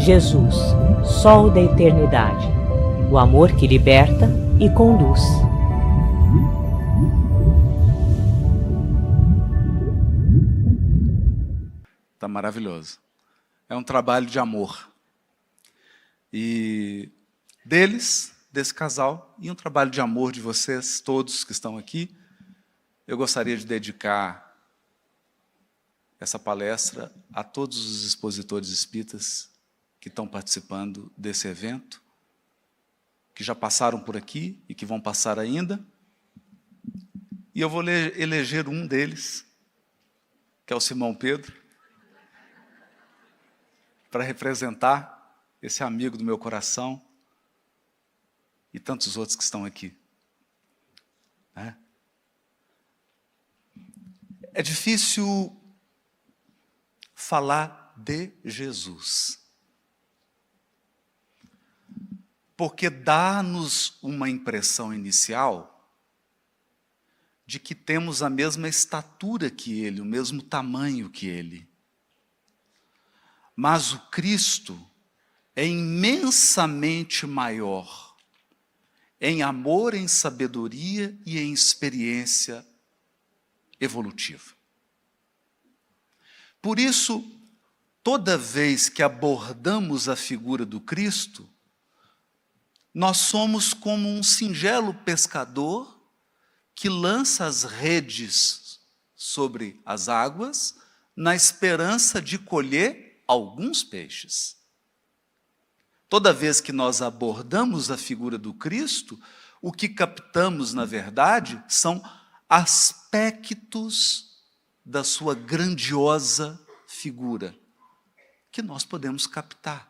Jesus, Sol da eternidade, o amor que liberta e conduz. Tá maravilhoso. É um trabalho de amor. E desse casal, e um trabalho de amor de vocês, todos que estão aqui, eu gostaria de dedicar essa palestra a todos os expositores espíritas que estão participando desse evento, que já passaram por aqui e que vão passar ainda. E eu vou eleger um deles, que é o Simão Pedro, para representar esse amigo do meu coração e tantos outros que estão aqui. É difícil falar de Jesus, porque dá-nos uma impressão inicial de que temos a mesma estatura que Ele, o mesmo tamanho que Ele. Mas o Cristo é imensamente maior em amor, em sabedoria e em experiência evolutiva. Por isso, toda vez que abordamos a figura do Cristo, nós somos como um singelo pescador que lança as redes sobre as águas na esperança de colher alguns peixes. Toda vez que nós abordamos a figura do Cristo, o que captamos, na verdade, são aspectos da sua grandiosa figura, que nós podemos captar.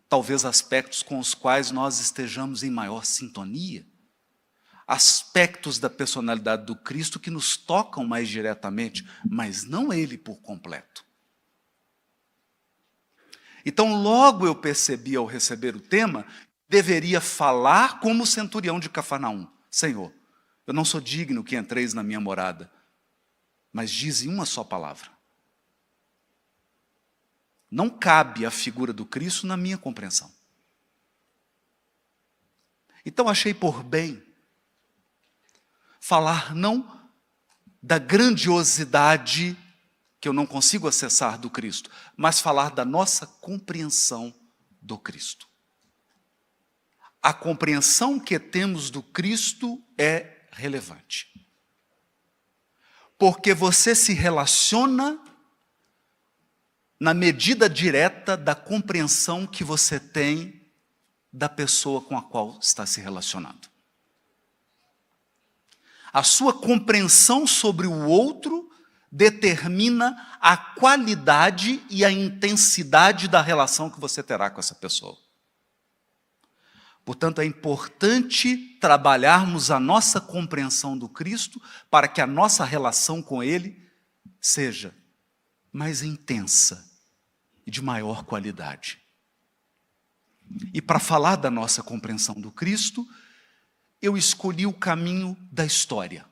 Talvez aspectos com os quais nós estejamos em maior sintonia. Aspectos da personalidade do Cristo que nos tocam mais diretamente, mas não Ele por completo. Então, logo eu percebi, ao receber o tema, deveria falar como o centurião de Cafarnaum. Senhor, eu não sou digno que entreis na minha morada, mas dize uma só palavra. Não cabe a figura do Cristo na minha compreensão. Então achei por bem falar não da grandiosidade que eu não consigo acessar do Cristo, mas falar da nossa compreensão do Cristo. A compreensão que temos do Cristo é relevante. Porque você se relaciona na medida direta da compreensão que você tem da pessoa com a qual está se relacionando. A sua compreensão sobre o outro determina a qualidade e a intensidade da relação que você terá com essa pessoa. Portanto, é importante trabalharmos a nossa compreensão do Cristo para que a nossa relação com Ele seja mais intensa e de maior qualidade. E para falar da nossa compreensão do Cristo, eu escolhi o caminho da história.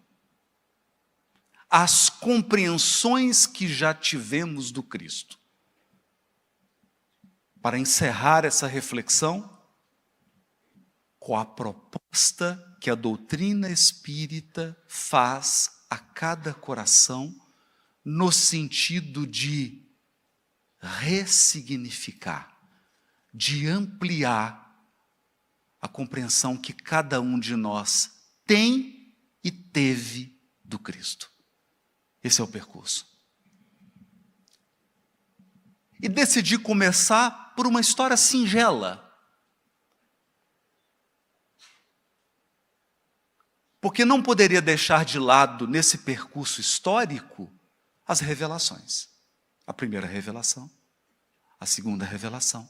As compreensões que já tivemos do Cristo. Para encerrar essa reflexão, com a proposta que a doutrina espírita faz a cada coração, no sentido de ressignificar, de ampliar a compreensão que cada um de nós tem e teve do Cristo. Esse é o percurso. E decidi começar por uma história singela. Porque não poderia deixar de lado, nesse percurso histórico, as revelações. A primeira revelação, a segunda revelação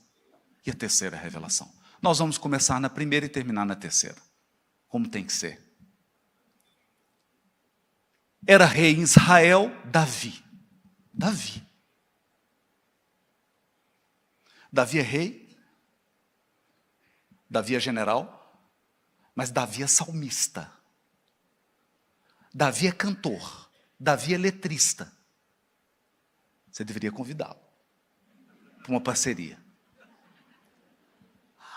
e a terceira revelação. Nós vamos começar na primeira e terminar na terceira, como tem que ser. Era rei em Israel, Davi. Davi é rei, Davi é general, mas Davi é salmista. Davi é cantor, Davi é letrista. Você deveria convidá-lo para uma parceria.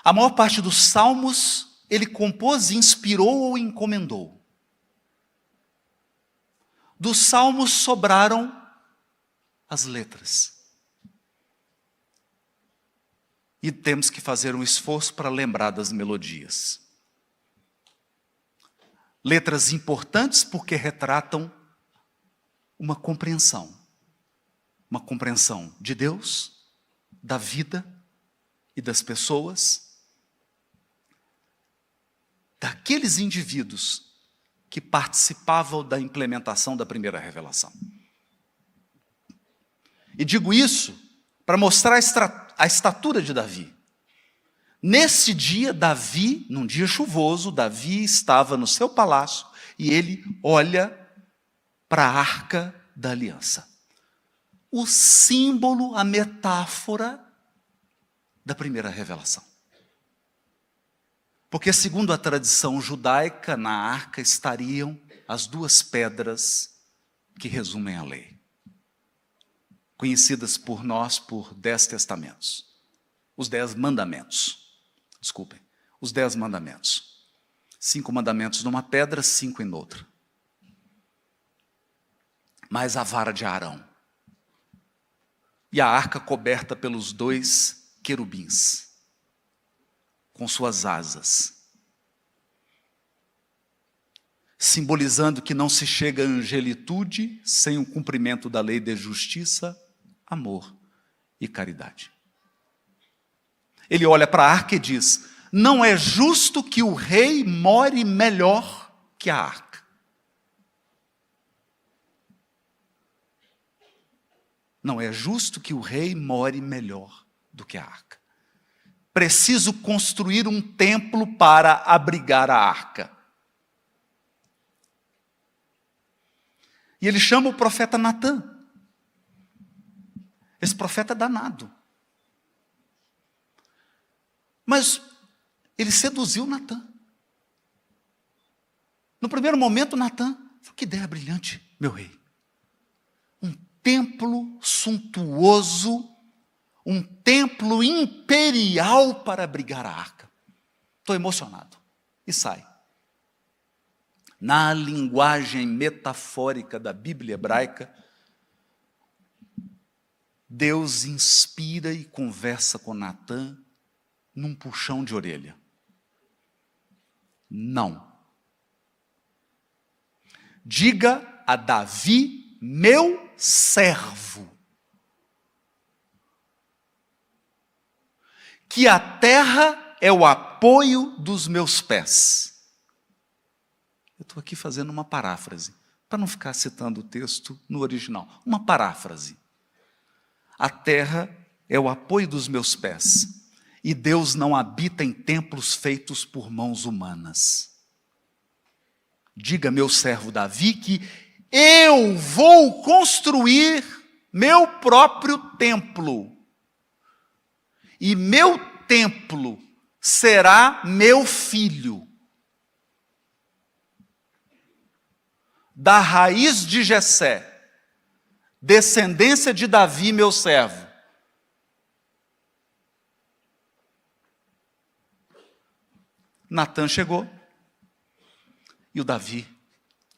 A maior parte dos salmos ele compôs, inspirou ou encomendou. Dos salmos sobraram as letras. E temos que fazer um esforço para lembrar das melodias. Letras importantes porque retratam uma compreensão de Deus, da vida e das pessoas, daqueles indivíduos que participavam da implementação da primeira revelação. E digo isso para mostrar a estatura de Davi. Nesse dia, Davi, num dia chuvoso, Davi estava no seu palácio e ele olha para a Arca da Aliança. O símbolo, a metáfora da primeira revelação. Porque, segundo a tradição judaica, na arca estariam as duas pedras que resumem a lei, conhecidas por nós por 10 testamentos. Os 10 mandamentos. Desculpem, os 10 mandamentos. 5 mandamentos numa pedra, 5 em outra. Mais a vara de Arão. E a arca coberta pelos 2 querubins, com suas asas, simbolizando que não se chega à angelitude sem o cumprimento da lei de justiça, amor e caridade. Ele olha para a arca e diz: não é justo que o rei more melhor que a arca. Não é justo que o rei more melhor do que a arca. Preciso construir um templo para abrigar a arca. E ele chama o profeta Natã. Esse profeta é danado. Mas ele seduziu Natã. No primeiro momento, Natã falou: que ideia brilhante, meu rei. Um templo suntuoso, um templo imperial para abrigar a arca. Estou emocionado. E sai. Na linguagem metafórica da Bíblia hebraica, Deus inspira e conversa com Natã num puxão de orelha. Não. Diga a Davi, meu servo, que a terra é o apoio dos meus pés. Eu estou aqui fazendo uma paráfrase, para não ficar citando o texto no original. Uma paráfrase. A terra é o apoio dos meus pés, e Deus não habita em templos feitos por mãos humanas. Diga, meu servo Davi, que eu vou construir meu próprio templo. E meu templo será meu filho. Da raiz de Jessé, descendência de Davi, meu servo. Natã chegou. E o Davi: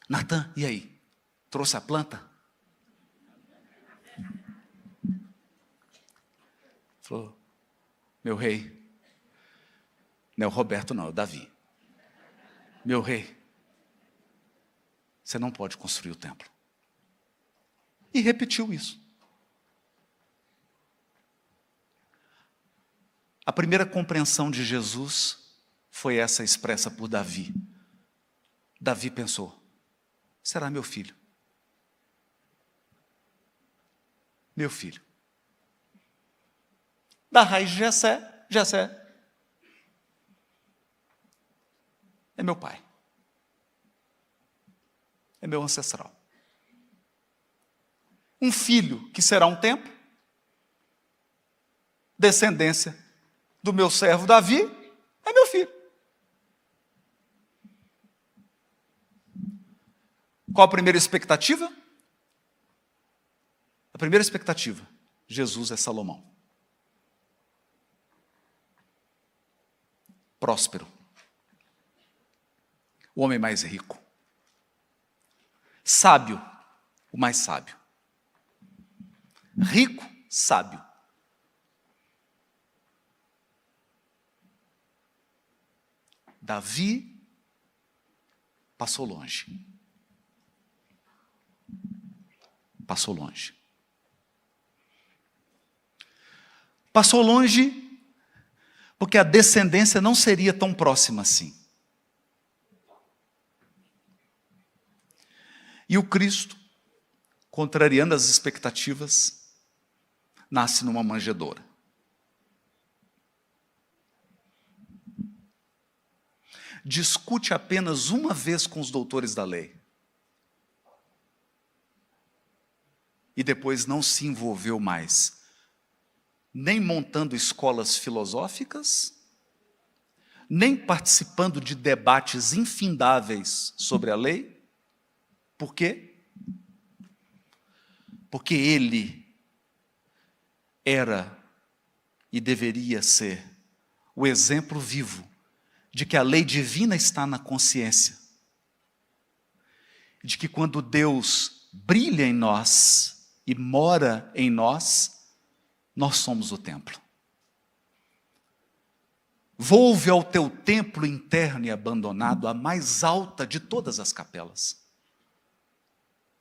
Natã, e aí? Trouxe a planta? Falou: meu rei. Não é o Roberto, não, é o Davi. Meu rei, você não pode construir o templo. E repetiu isso. A primeira compreensão de Jesus foi essa expressa por Davi. Davi pensou: será meu filho. Meu filho. Da raiz de Jessé, Jessé é meu pai. É meu ancestral. Um filho que será um templo, descendência do meu servo Davi, é meu filho. Qual a primeira expectativa? A primeira expectativa: Jesus é Salomão. próspero, o homem mais rico, sábio, o mais sábio, rico, sábio. Davi passou longe. Passou longe. Passou longe porque a descendência não seria tão próxima assim. E o Cristo, contrariando as expectativas, nasce numa manjedoura. Discute apenas uma vez com os doutores da lei. E depois não se envolveu mais, nem montando escolas filosóficas, nem participando de debates infindáveis sobre a lei. Por quê? Porque ele era e deveria ser o exemplo vivo de que a lei divina está na consciência, de que quando Deus brilha em nós e mora em nós, nós somos o templo. Volve ao teu templo interno e abandonado, a mais alta de todas as capelas.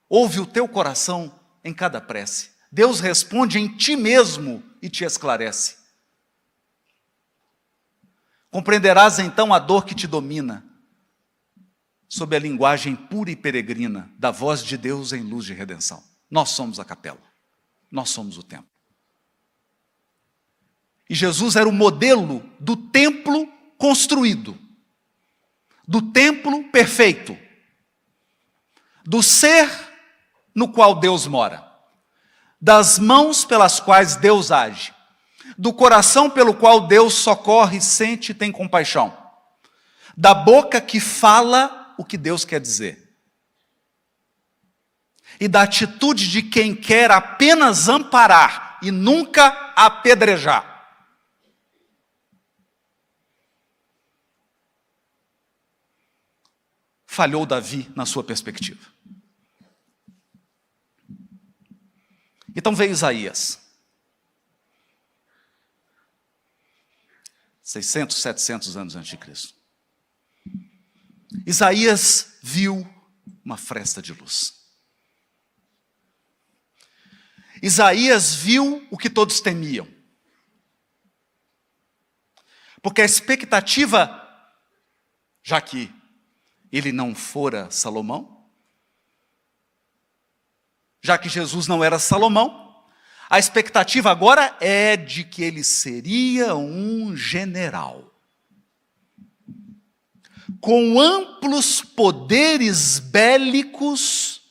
Ouve o teu coração em cada prece. Deus responde em ti mesmo e te esclarece. Compreenderás então a dor que te domina, sob a linguagem pura e peregrina da voz de Deus em luz de redenção. Nós somos a capela, nós somos o templo. E Jesus era o modelo do templo construído, do templo perfeito, do ser no qual Deus mora, das mãos pelas quais Deus age, do coração pelo qual Deus socorre, sente e tem compaixão, da boca que fala o que Deus quer dizer, e da atitude de quem quer apenas amparar e nunca apedrejar. Falhou Davi na sua perspectiva. Então veio Isaías. 600, 700 anos antes de Cristo. Isaías viu uma fresta de luz. Isaías viu o que todos temiam. Porque a expectativa, já que ele não fora Salomão, já que Jesus não era Salomão, a expectativa agora é de que ele seria um general, com amplos poderes bélicos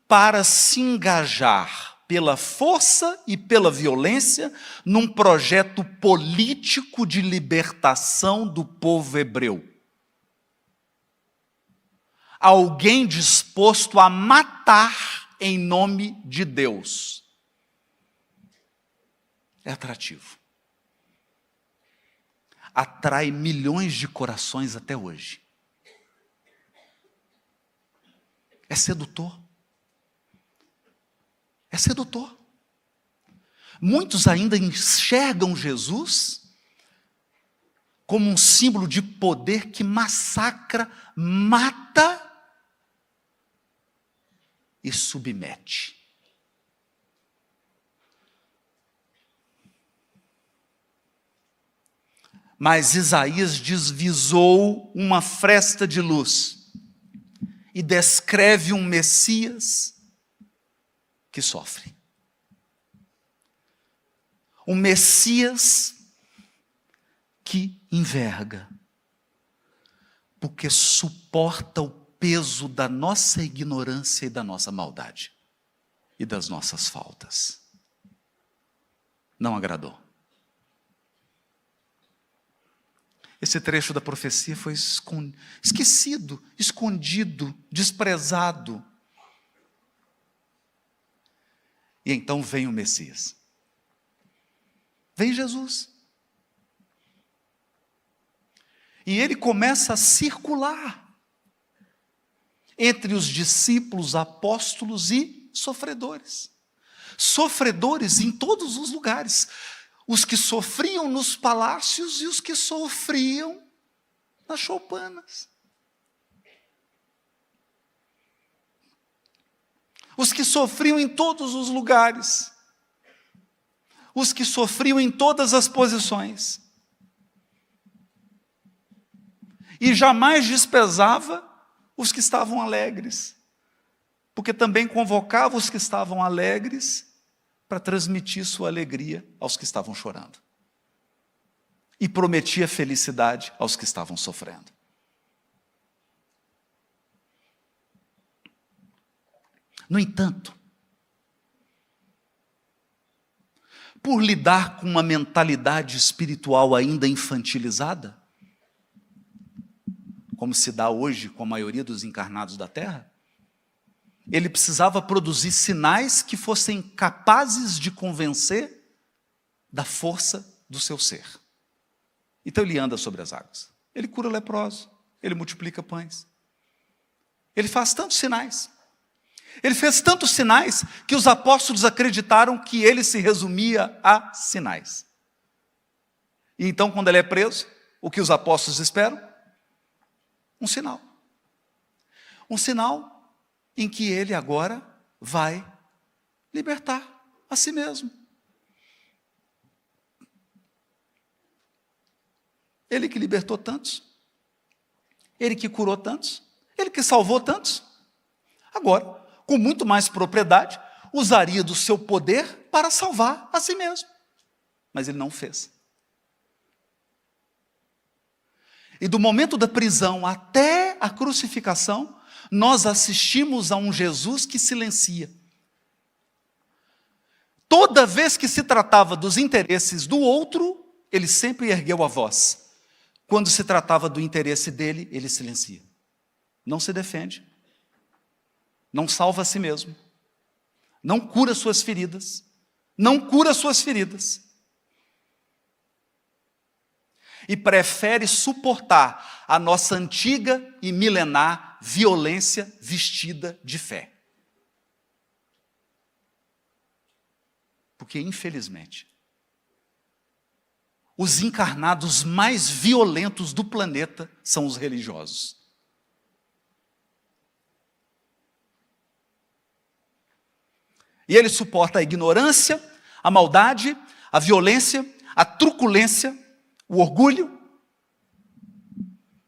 para se engajar pela força e pela violência num projeto político de libertação do povo hebreu. Alguém disposto a matar em nome de Deus. É atrativo. Atrai milhões de corações até hoje. É sedutor. É sedutor. Muitos ainda enxergam Jesus como um símbolo de poder que massacra, mata e submete. Mas Isaías desvisou uma fresta de luz e descreve um Messias que sofre. Um Messias que enverga, porque suporta o peso da nossa ignorância e da nossa maldade e das nossas faltas. Não agradou. Esse trecho da profecia foi esquecido, escondido, desprezado. E então vem o Messias. Vem Jesus. E ele começa a circular entre os discípulos, apóstolos e sofredores. Sofredores em todos os lugares. Os que sofriam nos palácios e os que sofriam nas choupanas. Os que sofriam em todos os lugares. Os que sofriam em todas as posições. E jamais desprezava os que estavam alegres, porque também convocava os que estavam alegres para transmitir sua alegria aos que estavam chorando. E prometia felicidade aos que estavam sofrendo. No entanto, por lidar com uma mentalidade espiritual ainda infantilizada, como se dá hoje com a maioria dos encarnados da Terra, ele precisava produzir sinais que fossem capazes de convencer da força do seu ser. Então ele anda sobre as águas, ele cura leprosos, ele multiplica pães, ele faz tantos sinais. Ele fez tantos sinais que os apóstolos acreditaram que ele se resumia a sinais. E então, quando ele é preso, o que os apóstolos esperam? Um sinal. Um sinal em que ele agora vai libertar a si mesmo. Ele que libertou tantos, ele que curou tantos, ele que salvou tantos, agora, com muito mais propriedade, usaria do seu poder para salvar a si mesmo. Mas ele não fez. E do momento da prisão até a crucificação, nós assistimos a um Jesus que silencia. Toda vez que se tratava dos interesses do outro, ele sempre ergueu a voz. Quando se tratava do interesse dele, ele silencia. Não se defende. Não salva a si mesmo, não cura suas feridas, não cura suas feridas. E prefere suportar a nossa antiga e milenar violência vestida de fé. Porque, infelizmente, os encarnados mais violentos do planeta são os religiosos. E ele suporta a ignorância, a maldade, a violência, a truculência, o orgulho,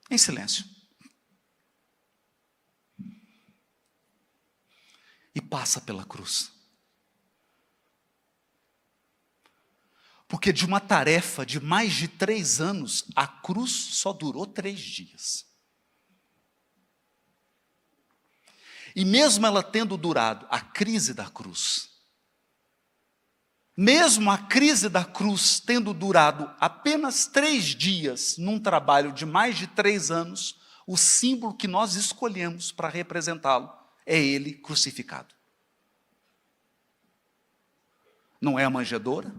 em silêncio. E passa pela cruz. Porque de uma tarefa de mais de 3 anos, a cruz só durou 3 dias. E mesmo ela tendo durado a crise da cruz, mesmo a crise da cruz tendo durado apenas 3 dias, num trabalho de mais de 3 anos, o símbolo que nós escolhemos para representá-lo é ele crucificado. Não é a manjedoura,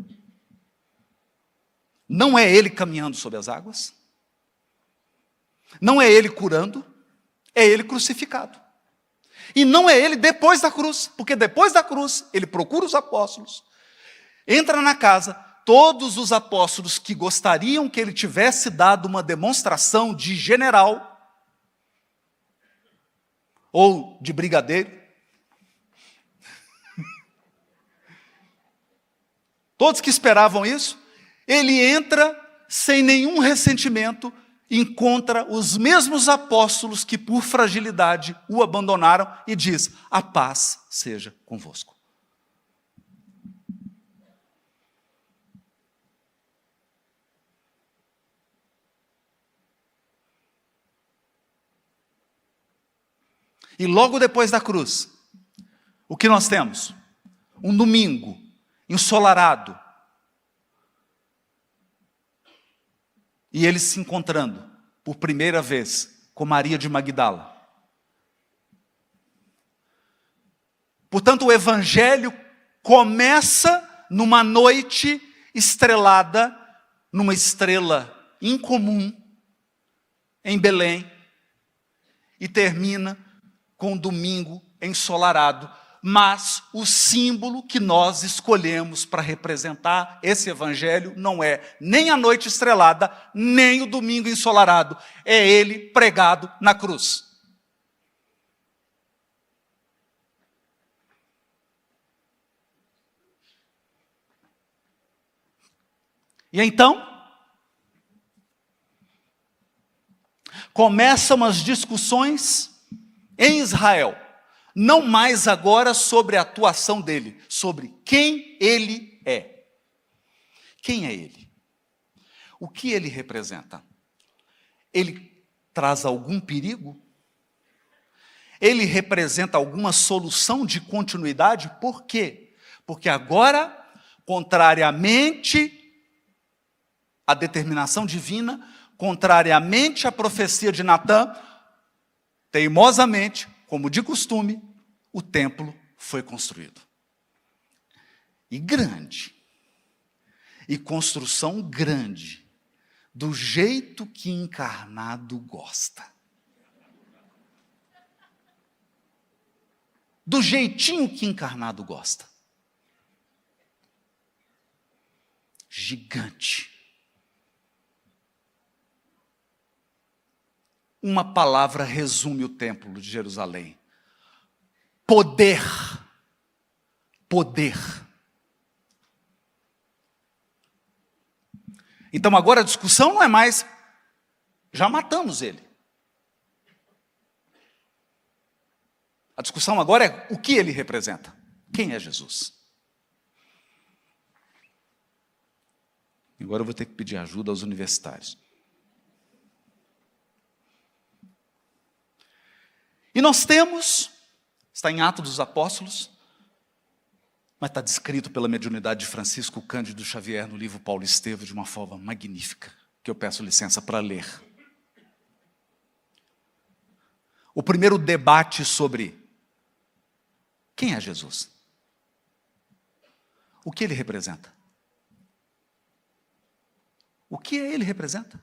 não é ele caminhando sobre as águas, não é ele curando, é ele crucificado. E não é ele depois da cruz, porque depois da cruz ele procura os apóstolos, entra na casa, todos os apóstolos que gostariam que ele tivesse dado uma demonstração de general ou de brigadeiro, todos que esperavam isso, ele entra sem nenhum ressentimento, encontra os mesmos apóstolos que por fragilidade o abandonaram e diz: a paz seja convosco. E logo depois da cruz, o que nós temos? Um domingo ensolarado, e ele se encontrando por primeira vez com Maria de Magdala. Portanto, o evangelho começa numa noite estrelada, numa estrela incomum, em Belém e termina com um domingo ensolarado. Mas o símbolo que nós escolhemos para representar esse evangelho não é nem a noite estrelada, nem o domingo ensolarado. É ele pregado na cruz. E então, começam as discussões em Israel. Não mais agora sobre a atuação dele, sobre quem ele é. Quem é ele? O que ele representa? Ele traz algum perigo? Ele representa alguma solução de continuidade? Por quê? Porque agora, contrariamente à determinação divina, contrariamente à profecia de Natã, teimosamente, como de costume, o templo foi construído. E grande. E construção grande. Do jeito que encarnado gosta. Do jeitinho que encarnado gosta. Gigante. Uma palavra resume o templo de Jerusalém. Poder. Poder. Então agora a discussão não é mais, já matamos ele. A discussão agora é o que ele representa. Quem é Jesus? Agora eu vou ter que pedir ajuda aos universitários. E nós temos, está em Atos dos Apóstolos, mas está descrito pela mediunidade de Francisco Cândido Xavier no livro Paulo Estevam de uma forma magnífica, que eu peço licença para ler. O primeiro debate sobre quem é Jesus? O que ele representa? O que ele representa?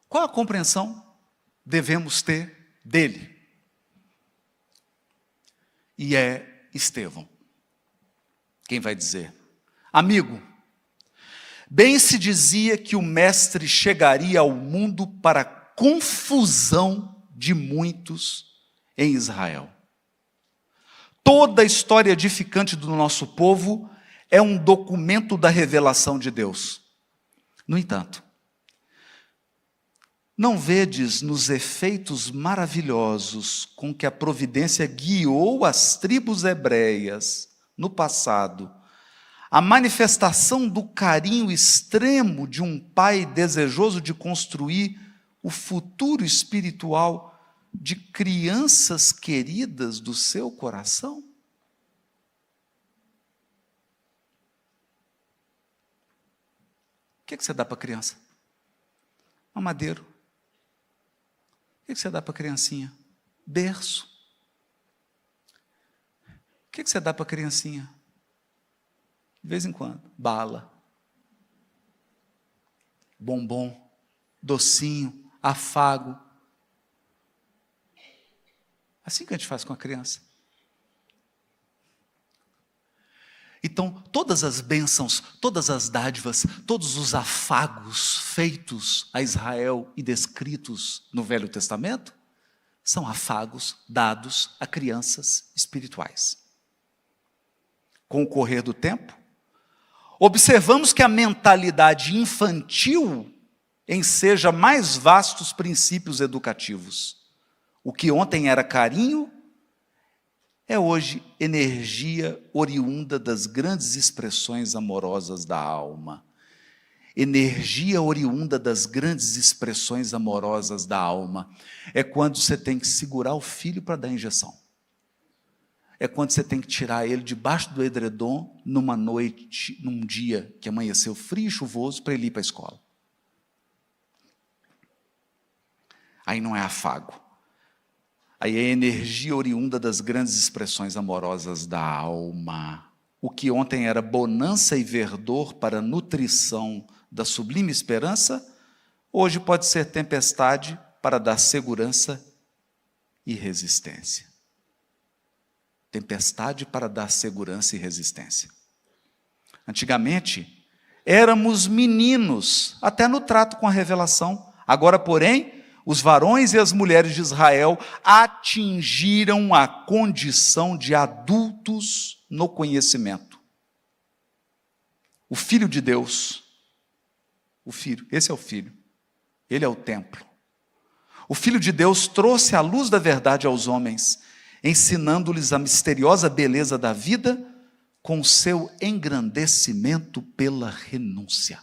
Qual a compreensão devemos ter dele? E é Estevão quem vai dizer: amigo, bem se dizia que o mestre chegaria ao mundo para a confusão de muitos em Israel. Toda a história edificante do nosso povo é um documento da revelação de Deus. No entanto, não vedes nos efeitos maravilhosos com que a providência guiou as tribos hebreias no passado, a manifestação do carinho extremo de um pai desejoso de construir o futuro espiritual de crianças queridas do seu coração? O que você dá para a criança? Mamadeiro. O que você dá para a criancinha? Berço. O que você dá para a criancinha? De vez em quando, bala, bombom, docinho, afago. Assim que a gente faz com a criança. Então, todas as bênçãos, todas as dádivas, todos os afagos feitos a Israel e descritos no Velho Testamento, são afagos dados a crianças espirituais. Com o correr do tempo, observamos que a mentalidade infantil enseja mais vastos princípios educativos. O que ontem era carinho, é hoje energia oriunda das grandes expressões amorosas da alma. Energia oriunda das grandes expressões amorosas da alma. É quando você tem que segurar o filho para dar injeção. É quando você tem que tirar ele debaixo do edredom numa noite, num dia que amanheceu frio e chuvoso para ele ir para a escola. Aí não é afago. Aí é energia oriunda das grandes expressões amorosas da alma. O que ontem era bonança e verdor para a nutrição da sublime esperança, hoje pode ser tempestade para dar segurança e resistência. Tempestade para dar segurança e resistência. Antigamente, éramos meninos, até no trato com a revelação. Agora, porém, os varões e as mulheres de Israel atingiram a condição de adultos no conhecimento. O Filho de Deus, o Filho, esse é o Filho, ele é o templo. O Filho de Deus trouxe a luz da verdade aos homens, ensinando-lhes a misteriosa beleza da vida com o seu engrandecimento pela renúncia.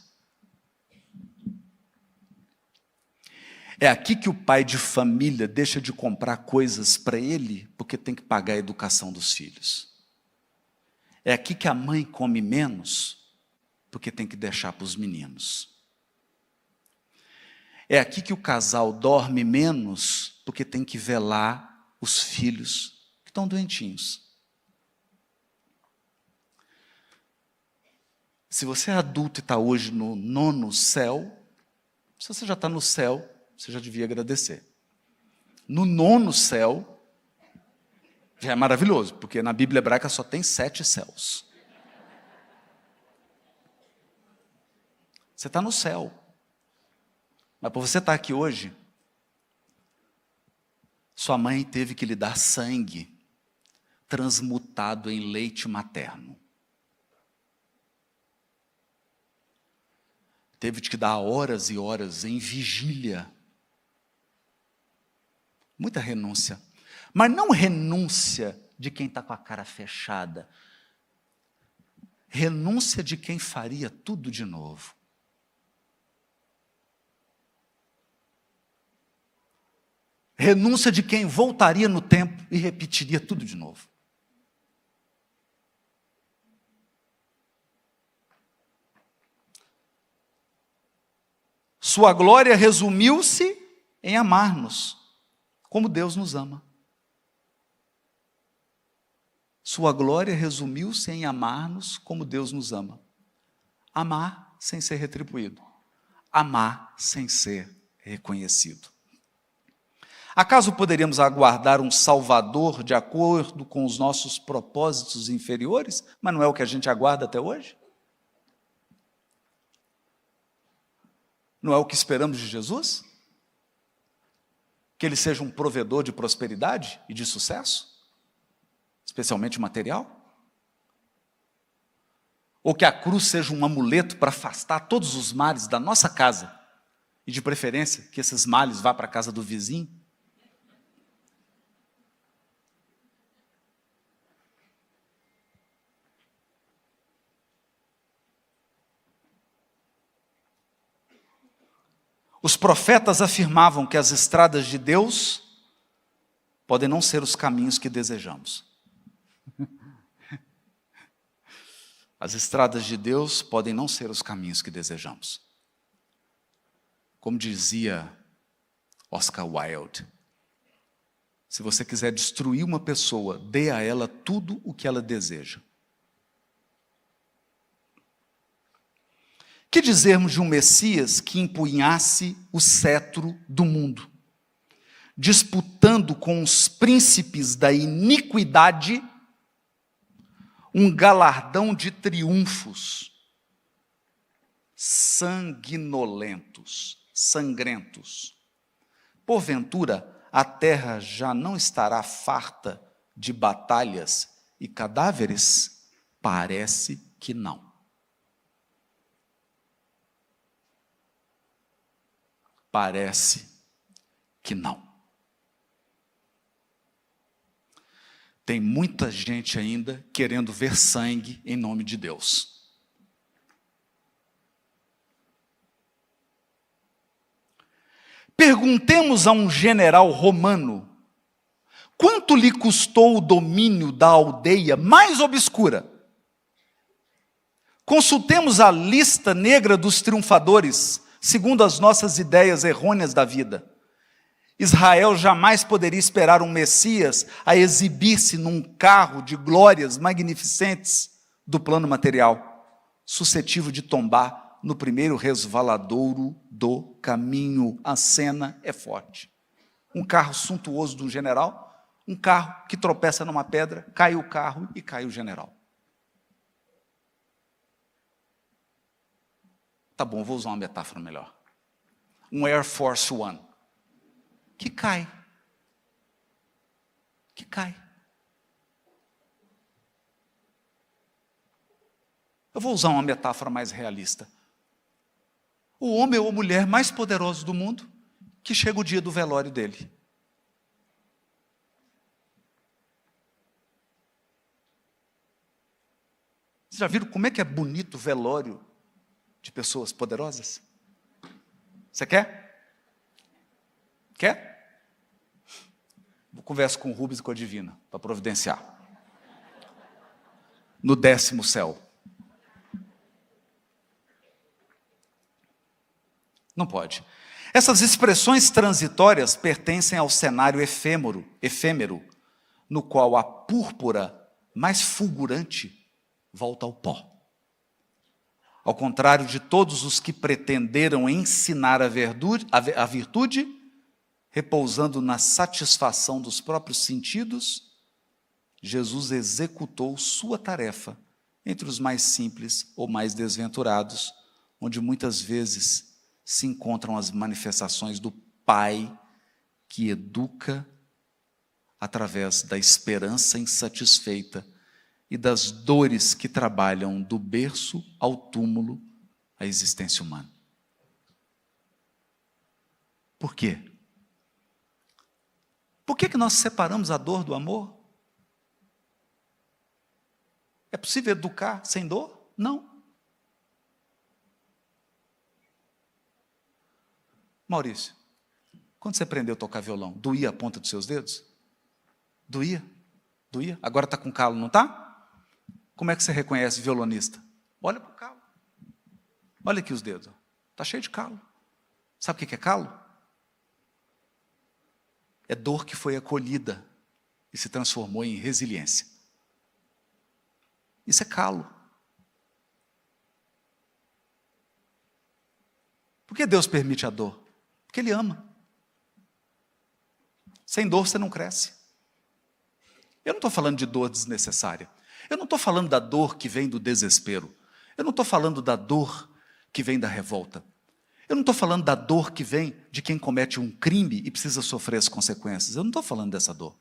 É aqui que o pai de família deixa de comprar coisas para ele, porque tem que pagar a educação dos filhos. É aqui que a mãe come menos, porque tem que deixar para os meninos. É aqui que o casal dorme menos, porque tem que velar os filhos que estão doentinhos. Se você é adulto e está hoje no 9º céu, se você já está no céu, você já devia agradecer. No 9º céu, já é maravilhoso, porque na Bíblia hebraica só tem 7 céus. Você está no céu. Mas para você estar aqui hoje, sua mãe teve que lhe dar sangue transmutado em leite materno. Teve que dar horas e horas em vigília. Muita renúncia. Mas não renúncia de quem está com a cara fechada. Renúncia de quem faria tudo de novo. Renúncia de quem voltaria no tempo e repetiria tudo de novo. Sua glória resumiu-se em amar-nos, como Deus nos ama. Sua glória resumiu-se em amar-nos como Deus nos ama. Amar sem ser retribuído. Amar sem ser reconhecido. Acaso poderíamos aguardar um Salvador de acordo com os nossos propósitos inferiores, mas não é o que a gente aguarda até hoje? Não é o que esperamos de Jesus? Que Ele seja um provedor de prosperidade e de sucesso? Especialmente material? Ou que a cruz seja um amuleto para afastar todos os males da nossa casa? E de preferência, que esses males vá para a casa do vizinho? Os profetas afirmavam que as estradas de Deus podem não ser os caminhos que desejamos. As estradas de Deus podem não ser os caminhos que desejamos. Como dizia Oscar Wilde, se você quiser destruir uma pessoa, dê a ela tudo o que ela deseja. Que dizermos de um Messias que empunhasse o cetro do mundo, disputando com os príncipes da iniquidade um galardão de triunfos sanguinolentos, sangrentos? Porventura, a terra já não estará farta de batalhas e cadáveres? Parece que não. Parece que não. Tem muita gente ainda querendo ver sangue em nome de Deus. Perguntemos a um general romano quanto lhe custou o domínio da aldeia mais obscura. Consultemos a lista negra dos triunfadores, segundo as nossas ideias errôneas da vida. Israel jamais poderia esperar um Messias a exibir-se num carro de glórias magnificentes do plano material, suscetível de tombar no primeiro resvaladouro do caminho. A cena é forte. Um carro suntuoso de um general, um carro que tropeça numa pedra, cai o carro e cai o general. Tá bom, vou usar uma metáfora melhor. Um Air Force One que cai. Eu vou usar uma metáfora mais realista. O homem ou a mulher mais poderoso do mundo, que chega o dia do velório dele. Vocês já viram como é que é bonito o velório de pessoas poderosas? Você quer? Quer? Vou conversar com o Rubens e com a Divina, para providenciar. No 10º céu. Não pode. Essas expressões transitórias pertencem ao cenário efêmero, no qual a púrpura mais fulgurante volta ao pó. Ao contrário de todos os que pretenderam ensinar a virtude, repousando na satisfação dos próprios sentidos, Jesus executou sua tarefa entre os mais simples ou mais desventurados, onde muitas vezes se encontram as manifestações do Pai que educa através da esperança insatisfeita e das dores que trabalham do berço ao túmulo a existência humana. Por quê? Por que nós separamos a dor do amor? É possível educar sem dor? Não. Maurício, quando você aprendeu a tocar violão, doía a ponta dos seus dedos? Doía? Doía? Agora está com calo, não está? Como é que você reconhece violonista? Olha para o calo. Olha aqui os dedos. Está cheio de calo. Sabe o que é calo? É dor que foi acolhida e se transformou em resiliência. Isso é calo. Por que Deus permite a dor? Porque Ele ama. Sem dor você não cresce. Eu não estou falando de dor desnecessária. Eu não estou falando da dor que vem do desespero. Eu não estou falando da dor que vem da revolta. Eu não estou falando da dor que vem de quem comete um crime e precisa sofrer as consequências. Eu não estou falando dessa dor.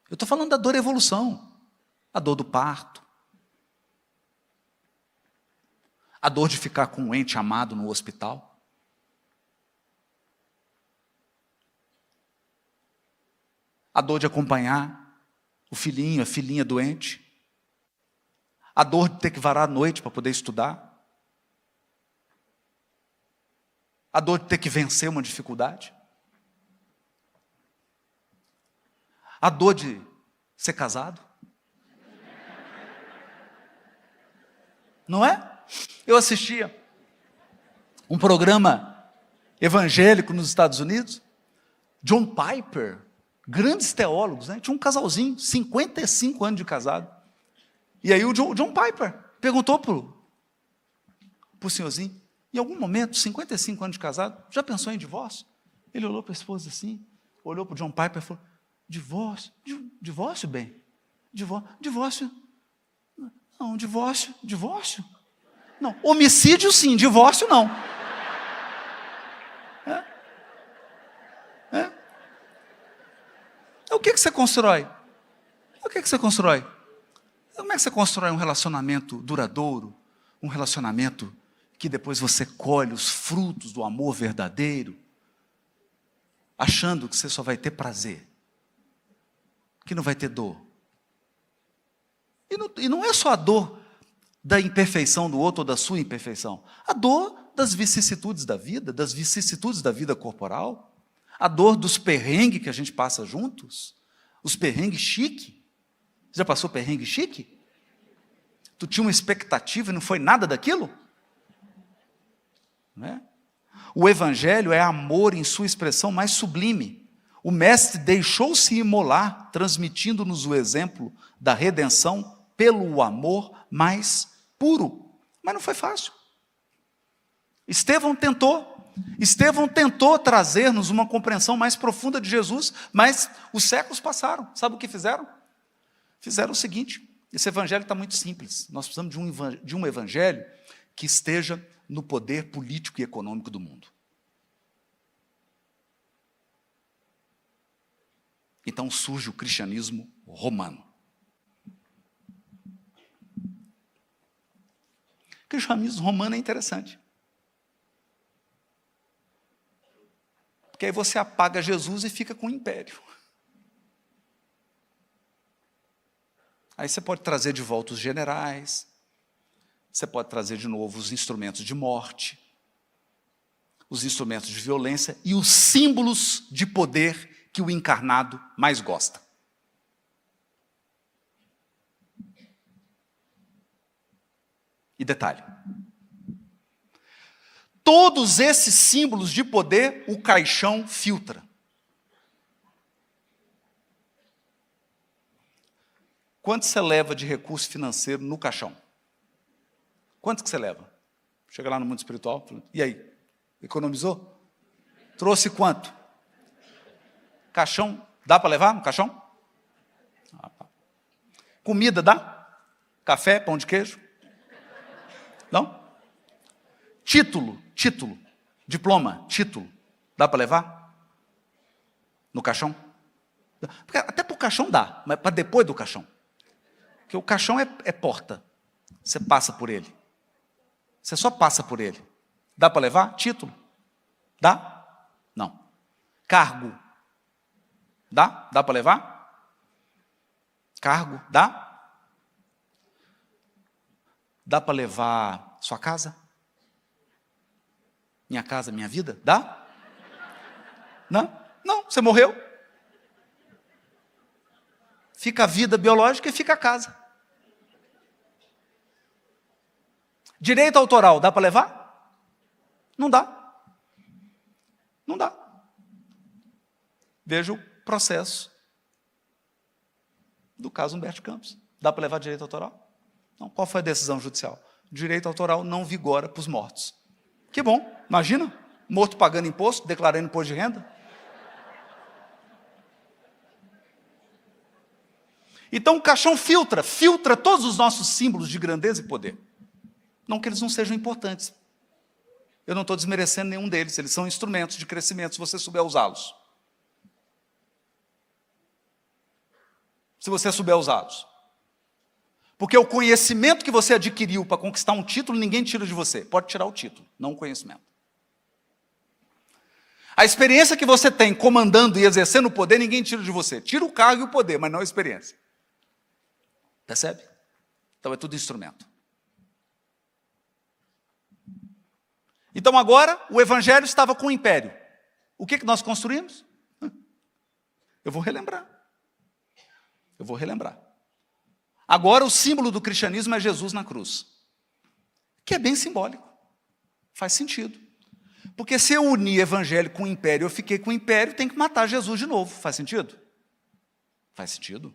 Eu estou falando da dor da evolução. A dor do parto. A dor de ficar com um ente amado no hospital. A dor de acompanhar o filhinho, a filhinha doente. A dor de ter que varar a noite para poder estudar. A dor de ter que vencer uma dificuldade. A dor de ser casado. Não é? Eu assistia um programa evangélico nos Estados Unidos. John Piper, grandes teólogos, né? Tinha um casalzinho, 55 anos de casado. E aí o John Piper perguntou para o senhorzinho, em algum momento, 55 anos de casado, já pensou em divórcio? Ele olhou para a esposa assim, olhou para o John Piper e falou, divórcio? Divórcio, bem? Divórcio? Não, divórcio? Não, homicídio sim, divórcio não. O que você constrói? O que você constrói? Como é que você constrói um relacionamento duradouro? Um relacionamento que depois você colhe os frutos do amor verdadeiro, achando que você só vai ter prazer, que não vai ter dor. E não é só a dor da imperfeição do outro ou da sua imperfeição. A dor das vicissitudes da vida corporal. A dor dos perrengues que a gente passa juntos. Os perrengues chique. Já passou perrengue chique? Tu tinha uma expectativa e não foi nada daquilo? Não é? O Evangelho é amor em sua expressão mais sublime. O Mestre deixou-se imolar, transmitindo-nos o exemplo da redenção pelo amor mais puro. Mas não foi fácil. Estevão tentou trazer-nos uma compreensão mais profunda de Jesus, mas os séculos passaram. Sabe o que fizeram? Fizeram o seguinte: esse evangelho está muito simples. Nós precisamos de um evangelho que esteja no poder político e econômico do mundo. Então surge o cristianismo romano. O cristianismo romano é interessante. Porque aí você apaga Jesus e fica com o império. Aí você pode trazer de volta os generais, você pode trazer de novo os instrumentos de morte, os instrumentos de violência e os símbolos de poder que o encarnado mais gosta. E detalhe, todos esses símbolos de poder o caixão filtra. Quanto você leva de recurso financeiro no caixão? Quanto que você leva? Chega lá no mundo espiritual, e aí? Economizou? Trouxe quanto? Caixão, dá para levar no caixão? Comida dá? Café, pão de queijo? Não? Título, diploma, título, dá para levar? No caixão? Porque até para o caixão dá, mas para depois do caixão. Porque o caixão é porta, você passa por ele. Você só passa por ele. Dá para levar? Título? Dá? Não. Cargo? Dá? Dá para levar? Cargo? Dá? Dá para levar sua casa? Minha casa, minha vida? Dá? Não? Não, você morreu. Fica a vida biológica e fica a casa. Direito autoral, dá para levar? Não dá. Não dá. Veja o processo do caso Humberto Campos. Dá para levar direito autoral? Não. Qual foi a decisão judicial? Direito autoral não vigora para os mortos. Que bom, imagina, morto pagando imposto, declarando imposto de renda. Então o caixão filtra todos os nossos símbolos de grandeza e poder. Não que eles não sejam importantes. Eu não estou desmerecendo nenhum deles, eles são instrumentos de crescimento, se você souber usá-los. Se você souber usá-los. Porque o conhecimento que você adquiriu para conquistar um título, ninguém tira de você. Pode tirar o título, não o conhecimento. A experiência que você tem comandando e exercendo o poder, ninguém tira de você. Tira o cargo e o poder, mas não a experiência. Percebe? Então é tudo instrumento. Então agora, o evangelho estava com o império. O que nós construímos? Eu vou relembrar. Agora o símbolo do cristianismo é Jesus na cruz. Que é bem simbólico. Faz sentido. Porque se eu unir evangelho com o império, eu fiquei com o império, tem que matar Jesus de novo. Faz sentido? Faz sentido.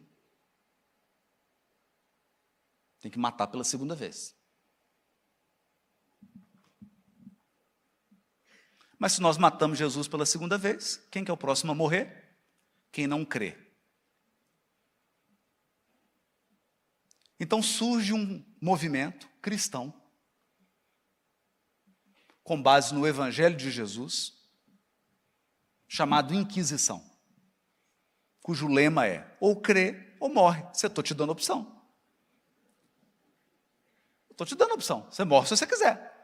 Tem que matar pela segunda vez. Mas se nós matamos Jesus pela segunda vez, quem que é o próximo a morrer? Quem não crê. Então surge um movimento cristão, com base no Evangelho de Jesus, chamado Inquisição, cujo lema é, ou crê ou morre. Você estou te dando opção. Estou te dando opção. Você morre se você quiser.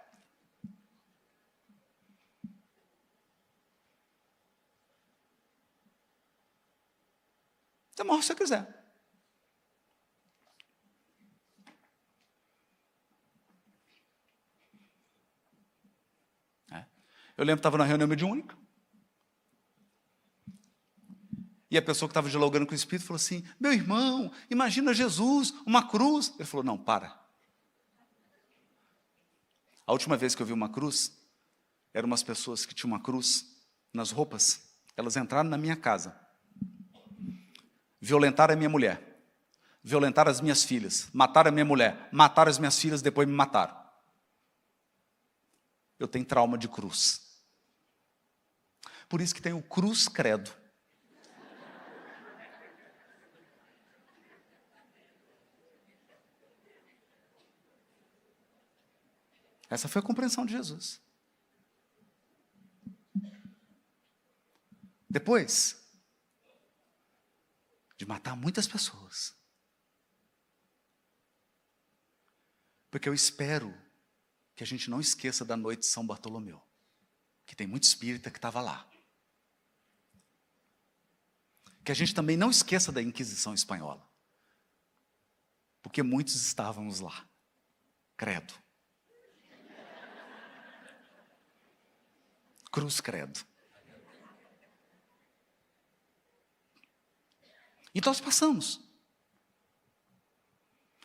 Você morre se você quiser. Eu lembro que estava na reunião mediúnica. E a pessoa que estava dialogando com o Espírito falou assim, meu irmão, imagina Jesus, uma cruz. Ele falou, não, para. A última vez que eu vi uma cruz, eram umas pessoas que tinham uma cruz nas roupas. Elas entraram na minha casa. Violentaram a minha mulher. Violentaram as minhas filhas. Mataram a minha mulher. Mataram as minhas filhas, depois me mataram. eu tenho trauma de cruz. Por isso que tem o cruz credo. Essa foi a compreensão de Jesus. Depois de matar muitas pessoas, porque eu espero que a gente não esqueça da noite de São Bartolomeu, que tem muito espírita que estava lá. Que a gente também não esqueça da Inquisição Espanhola, porque muitos estávamos lá. Credo. Cruz credo. E nós passamos.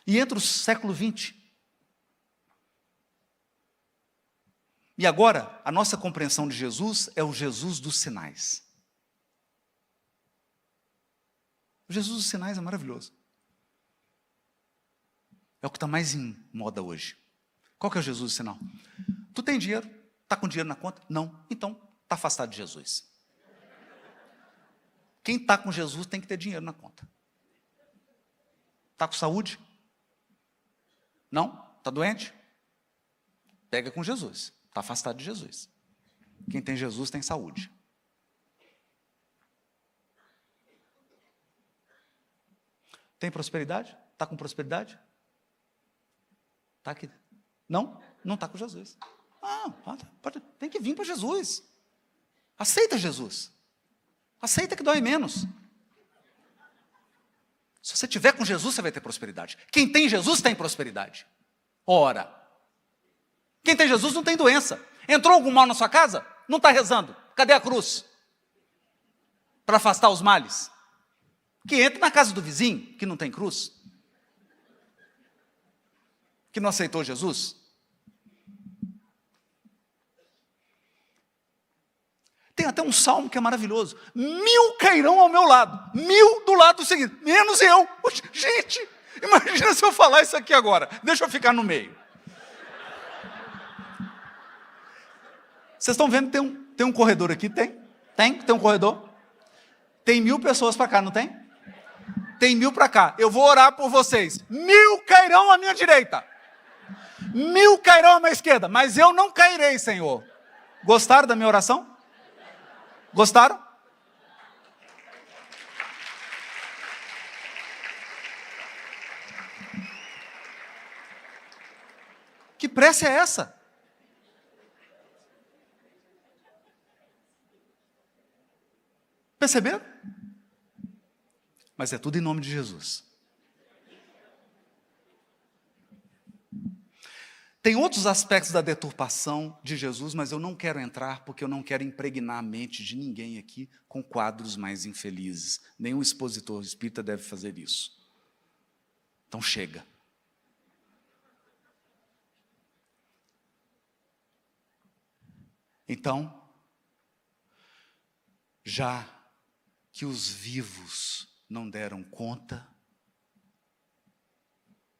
E entra o século XX. E agora, a nossa compreensão de Jesus é o Jesus dos sinais. O Jesus dos sinais é maravilhoso. É o que está mais em moda hoje. Qual que é o Jesus do sinal? Tu tem dinheiro? Está com dinheiro na conta? Não. Então, está afastado de Jesus. Quem está com Jesus tem que ter dinheiro na conta. Está com saúde? Não? Está doente? Pega com Jesus. Está afastado de Jesus. Quem tem Jesus tem saúde. Tem prosperidade? Está com prosperidade? Está aqui? Não? Não está com Jesus. Tem que vir para Jesus. Aceita Jesus. Aceita que dói menos. Se você tiver com Jesus, você vai ter prosperidade. Quem tem Jesus tem prosperidade. Ora, quem tem Jesus não tem doença. Entrou algum mal na sua casa? Não está rezando. Cadê a cruz? Para afastar os males. Que entre na casa do vizinho, que não tem cruz. Que não aceitou Jesus. Tem até um salmo que é maravilhoso. 1000 cairão ao meu lado, 1000 do lado seguinte, menos eu. Poxa, gente, imagina se eu falar isso aqui agora. Deixa eu ficar no meio. Vocês estão vendo que tem um corredor aqui? Tem um corredor. Tem 1000 pessoas para cá, não tem? Tem 1000 para cá. Eu vou orar por vocês. 1000 cairão à minha direita. 1000 cairão à minha esquerda. Mas eu não cairei, Senhor. Gostaram da minha oração? Gostaram? Que prece é essa? Perceberam? Mas é tudo em nome de Jesus. Tem outros aspectos da deturpação de Jesus, mas eu não quero entrar, porque eu não quero impregnar a mente de ninguém aqui com quadros mais infelizes. Nenhum expositor espírita deve fazer isso. Então chega. Então, já que os vivos não deram conta,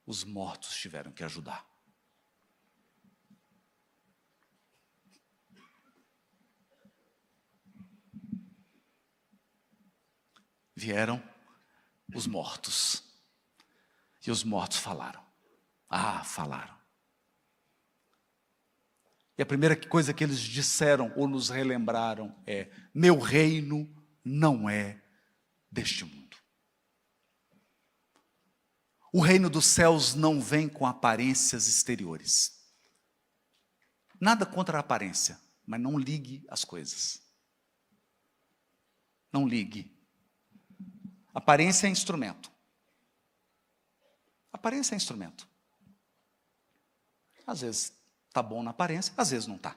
os mortos tiveram que ajudar. Vieram os mortos. E os mortos falaram. Falaram. E a primeira coisa que eles disseram ou nos relembraram é: meu reino não é deste mundo. O reino dos céus não vem com aparências exteriores. Nada contra a aparência, mas não ligue as coisas. Não ligue. Aparência é instrumento. Aparência é instrumento. Às vezes está bom na aparência, às vezes não está.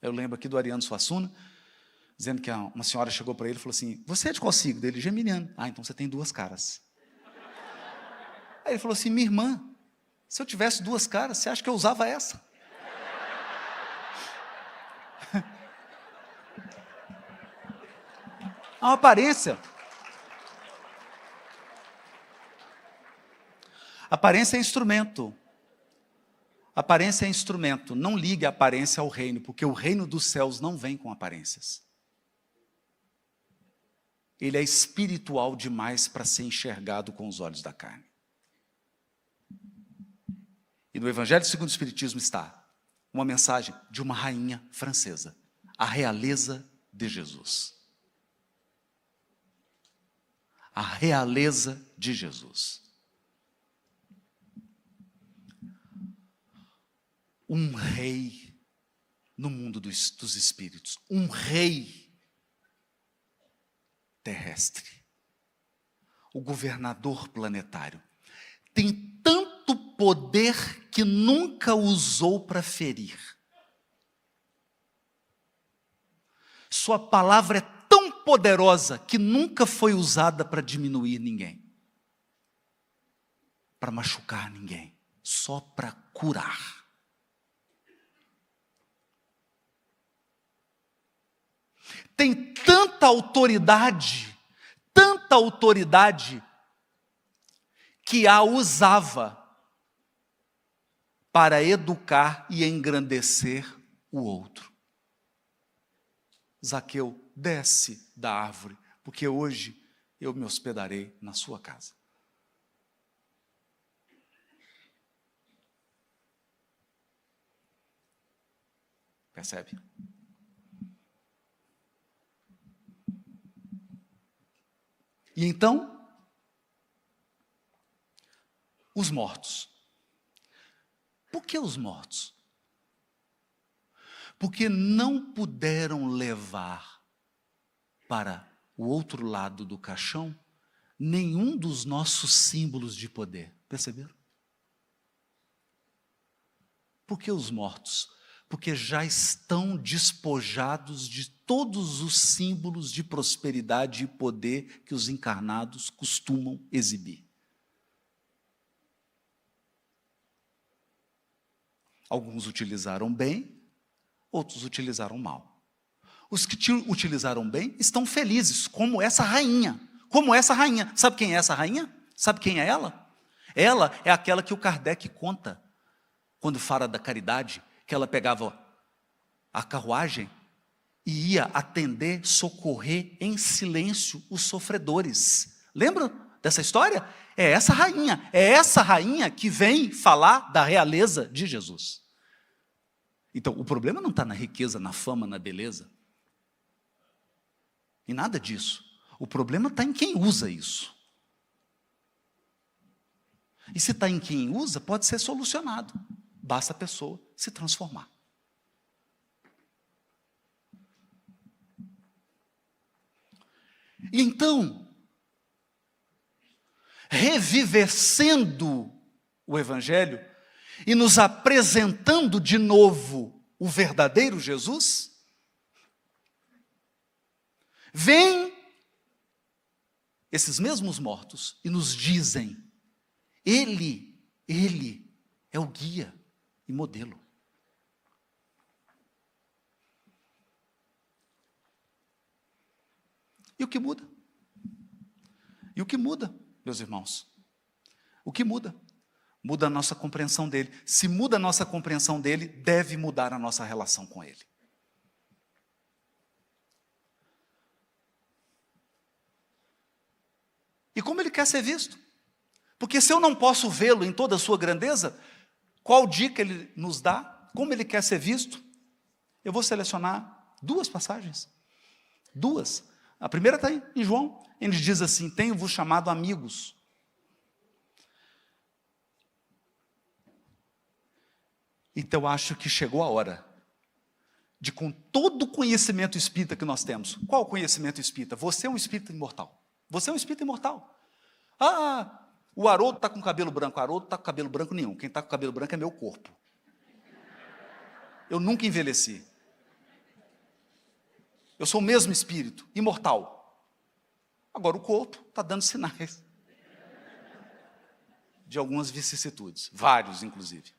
Eu lembro aqui do Ariano Suassuna, dizendo que uma senhora chegou para ele e falou assim: você é de qual signo? Dele, geminiano. Então você tem 2 caras. Aí ele falou assim: minha irmã, se eu tivesse 2 caras, você acha que eu usava essa? A aparência. Aparência é instrumento. Aparência é instrumento, não ligue a aparência ao reino, porque o reino dos céus não vem com aparências. Ele é espiritual demais para ser enxergado com os olhos da carne. E no Evangelho segundo o Espiritismo está uma mensagem de uma rainha francesa, a realeza de Jesus. A realeza de Jesus. Um rei no mundo dos espíritos, um rei terrestre, o governador planetário, tem tanto poder que nunca usou para ferir. Sua palavra é tão poderosa que nunca foi usada para diminuir ninguém, para machucar ninguém, só para curar. Tem tanta autoridade, que a usava para educar e engrandecer o outro. Zaqueu, desce da árvore, porque hoje eu me hospedarei na sua casa. Percebe? E então, os mortos. Por que os mortos? Porque não puderam levar para o outro lado do caixão nenhum dos nossos símbolos de poder. Perceberam? Por que os mortos? Porque já estão despojados de todos os símbolos de prosperidade e poder que os encarnados costumam exibir. Alguns utilizaram bem, outros utilizaram mal. Os que utilizaram bem estão felizes, como essa rainha. Como essa rainha. Sabe quem é essa rainha? Sabe quem é ela? Ela é aquela que o Kardec conta, quando fala da caridade, que ela pegava a carruagem e ia atender, socorrer em silêncio os sofredores. Lembra dessa história? É essa rainha que vem falar da realeza de Jesus. Então, o problema não está na riqueza, na fama, na beleza. E nada disso. O problema está em quem usa isso. E se está em quem usa, pode ser solucionado. Basta a pessoa se transformar. E então, revivescendo o Evangelho e nos apresentando de novo o verdadeiro Jesus, vêm esses mesmos mortos e nos dizem: Ele é o guia e modelo. E o que muda? E o que muda, meus irmãos? O que muda? Muda a nossa compreensão dele. Se muda a nossa compreensão dele, deve mudar a nossa relação com ele. E como ele quer ser visto? Porque se eu não posso vê-lo em toda a sua grandeza, qual dica ele nos dá? Como ele quer ser visto? Eu vou selecionar 2 passagens. 2. A primeira está em João. Ele diz assim: tenho-vos chamado amigos. Então, eu acho que chegou a hora de, com todo o conhecimento espírita que nós temos. Qual o conhecimento espírita? Você é um espírito imortal. Você é um espírito imortal. O Haroldo está com cabelo branco. O Haroldo está com cabelo branco nenhum. Quem está com cabelo branco é meu corpo. Eu nunca envelheci. Eu sou o mesmo espírito, imortal. Agora o corpo está dando sinais de algumas vicissitudes, vários inclusive.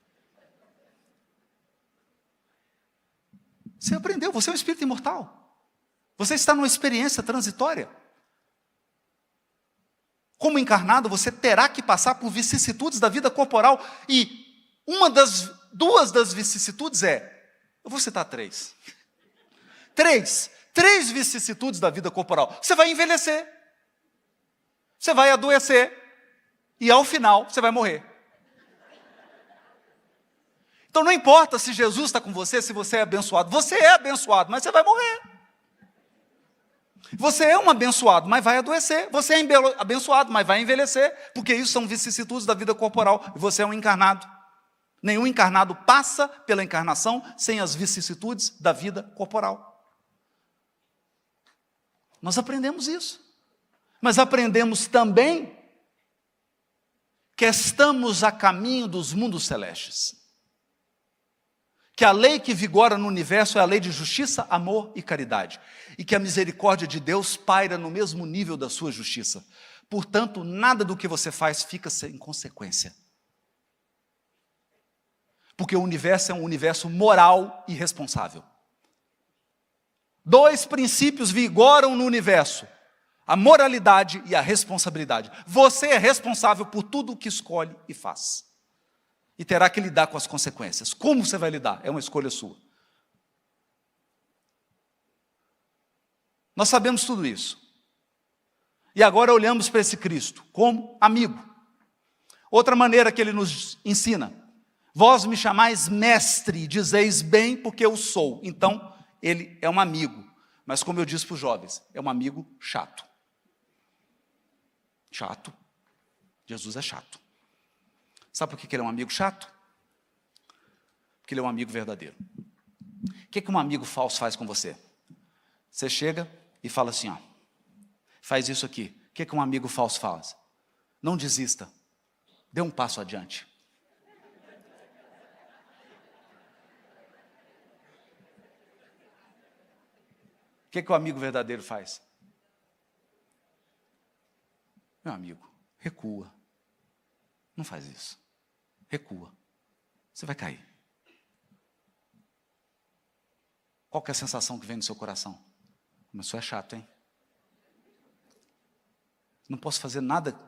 Você aprendeu, você é um espírito imortal. Você está numa experiência transitória. Como encarnado, você terá que passar por vicissitudes da vida corporal. E uma das duas das vicissitudes eu vou citar três. Três vicissitudes da vida corporal. Você vai envelhecer, você vai adoecer, e ao final você vai morrer. Então não importa se Jesus está com você, se você é abençoado, mas você vai morrer. Você é um abençoado, mas vai adoecer. Você é abençoado, mas vai envelhecer, porque isso são vicissitudes da vida corporal, e você é um encarnado. Nenhum encarnado passa pela encarnação sem as vicissitudes da vida corporal. Nós aprendemos isso. Mas aprendemos também que estamos a caminho dos mundos celestes. Que a lei que vigora no universo é a lei de justiça, amor e caridade. E que a misericórdia de Deus paira no mesmo nível da sua justiça. Portanto, nada do que você faz fica sem consequência. Porque o universo é um universo moral e responsável. Dois princípios vigoram no universo: a moralidade e a responsabilidade. Você é responsável por tudo o que escolhe e faz. E terá que lidar com as consequências. Como você vai lidar? É uma escolha sua. Nós sabemos tudo isso. E agora olhamos para esse Cristo como amigo. Outra maneira que ele nos ensina: vós me chamais mestre, dizeis bem porque eu sou. Então, ele é um amigo. Mas como eu disse para os jovens, é um amigo chato. Chato. Jesus é chato. Sabe por que ele é um amigo chato? Porque ele é um amigo verdadeiro. O que um amigo falso faz com você? Você chega e fala assim, faz isso aqui. O que um amigo falso faz? Não desista. Dê um passo adiante. O que o amigo verdadeiro faz? Meu amigo, recua. Não faz isso. Recua. Você vai cair. Qual que é a sensação que vem no seu coração? Mas isso é chato, hein? Não posso fazer nada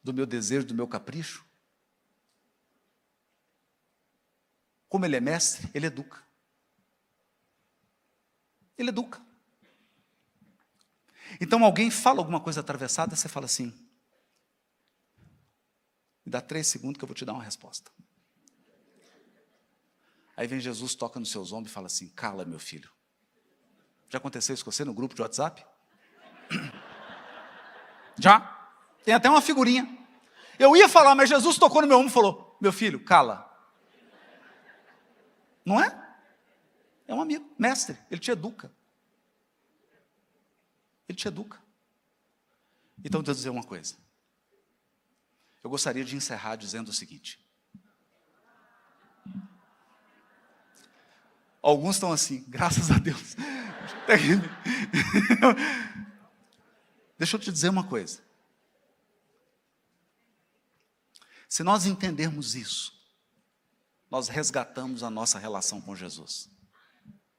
do meu desejo, do meu capricho. Como ele é mestre, ele educa. Ele educa. Então alguém fala alguma coisa atravessada, você fala assim, me dá 3 segundos que eu vou te dar uma resposta. Aí vem Jesus, toca nos seus ombros e fala assim, cala meu filho. Já aconteceu isso com você no grupo de WhatsApp? Já. Tem até uma figurinha. Eu ia falar, mas Jesus tocou no meu ombro e falou, meu filho, cala. Não é? É um amigo, mestre, ele te educa. Ele te educa. Então, deixa eu dizer uma coisa. Eu gostaria de encerrar dizendo o seguinte. Alguns estão assim, graças a Deus. Deixa eu te dizer uma coisa. Se nós entendermos isso, nós resgatamos a nossa relação com Jesus.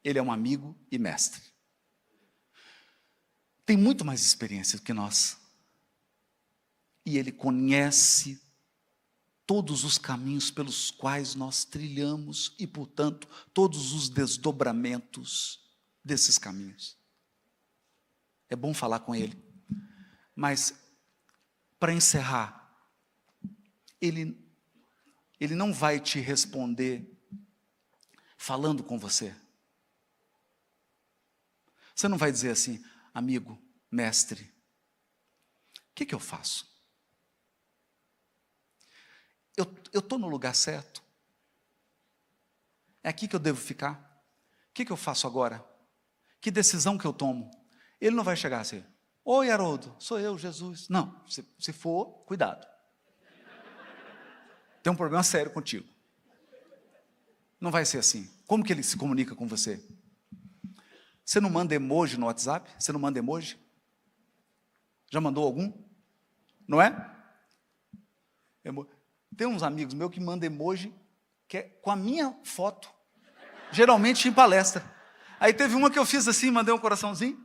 Ele é um amigo e mestre. Tem muito mais experiência do que nós. E ele conhece todos os caminhos pelos quais nós trilhamos e, portanto, todos os desdobramentos desses caminhos. É bom falar com ele. Mas, para encerrar, ele não vai te responder falando com você. Você não vai dizer assim, amigo, mestre, o que eu faço? Eu estou no lugar certo? É aqui que eu devo ficar? O que eu faço agora? Que decisão que eu tomo? Ele não vai chegar assim, oi Haroldo, sou eu, Jesus. Não, se for, cuidado. Tem um problema sério contigo. Não vai ser assim. Como que ele se comunica com você? Você não manda emoji no WhatsApp? Você não manda emoji? Já mandou algum? Não é? Tem uns amigos meus que mandam emoji que é com a minha foto. Geralmente em palestra. Aí teve uma que eu fiz assim, mandei um coraçãozinho.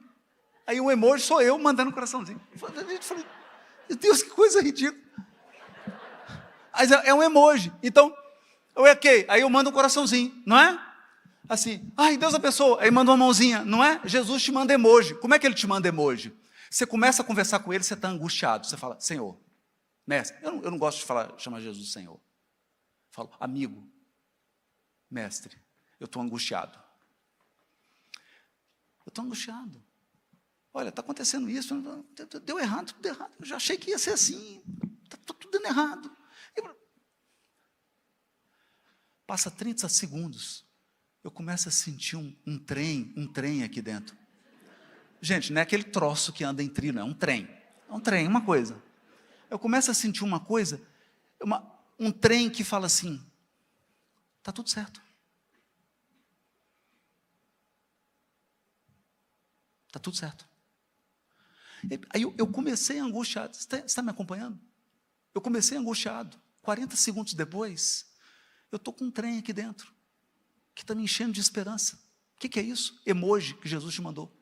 Aí o emoji sou eu mandando um coraçãozinho. Eu falei, meu Deus, que coisa ridícula. Mas é um emoji. Então, ok, aí eu mando um coraçãozinho, não é? Assim, ai, Deus abençoe, aí manda uma mãozinha, não é? Jesus te manda emoji. Como é que ele te manda emoji? Você começa a conversar com ele, você está angustiado, você fala, Senhor, mestre, eu não gosto de chamar Jesus Senhor. Eu falo, amigo, mestre, eu estou angustiado. Eu estou angustiado. Olha, está acontecendo isso, deu errado, tudo errado. Eu já achei que ia ser assim, está tudo dando errado. Passa 30 segundos, eu começo a sentir um trem aqui dentro. Gente, não é aquele troço que anda em trilho, não, é um trem. É um trem, uma coisa. Eu começo a sentir uma coisa, um trem que fala assim, está tudo certo. Está tudo certo. Aí eu comecei angustiado. Você está me acompanhando? Eu comecei angustiado. 40 segundos depois, eu estou com um trem aqui dentro, que está me enchendo de esperança. O que é isso? Emoji que Jesus te mandou.